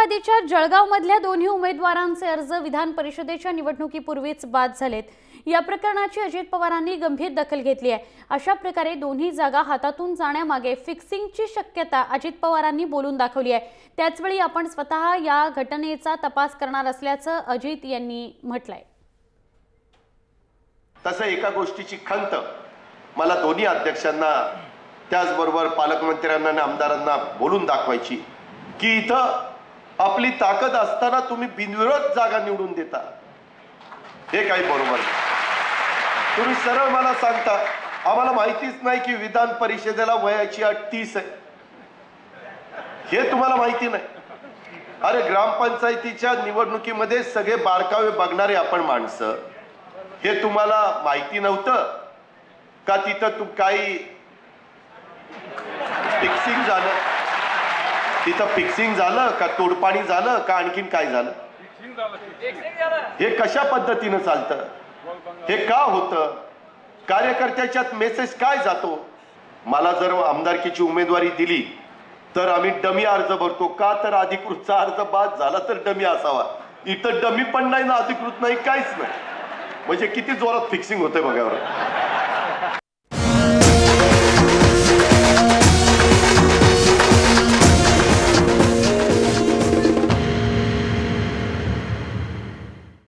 राष्ट्रवादीच्या जळगावमधल्या दोन्ही उमेदवारांचे अर्ज विधान परिषदेच्या निवडणुकीपूर्वीच बाद झालेत। या प्रकरणाची अजित पवारांनी गंभीर दखल घेतली आहे। अशा प्रकारे दोन्ही जागा हातातून जाण्यामागे फिक्सिंगची शक्यता अजित पवारांनी बोलून दाखवली आहे। त्याचवेळी आपण स्वतः या घटनेचा तपास करणार असल्याचं अजित यांनी म्हटलंय। तसं एका गोष्टीची खंत मला दोन्ही अध्यक्षांना त्याचबरोबर पालकमंत्र्यांना आणि आमदारांना बोलून दाखवायची की इथं आपली ताकद असताना तुम्ही बिनविरोध जागा निवडून देता, हे काही बरोबर नाही। तुम्ही सरळ मला सांगता आम्हाला माहितीच नाही की विधान परिषदेला वयाची अट 30 आहे, हे तुम्हाला माहिती नाही। अरे ग्रामपंचायतीच्या निवडणुकीमध्ये सगळे बारकावे बघणारे आपण माणसं, हे तुम्हाला माहिती नव्हतं का? तिथं तू काही फिक्सिंग झालं, तिथं फिक्सिंग झालं का तोडपाणी झालं का आणखीन काय झालं? हे कशा पद्धतीनं चालतं? हे का होतं? कार्यकर्त्याच्यात मेसेज काय जातो? मला जर आमदारकीची उमेदवारी दिली तर आम्ही डमी अर्ज भरतो का? तर अधिकृतचा अर्ज बाद झाला तर डमी असावा। इथं डमी पण नाही ना अधिकृत नाही, काहीच नाही। म्हणजे किती जोरात फिक्सिंग होतंय बघा बरं।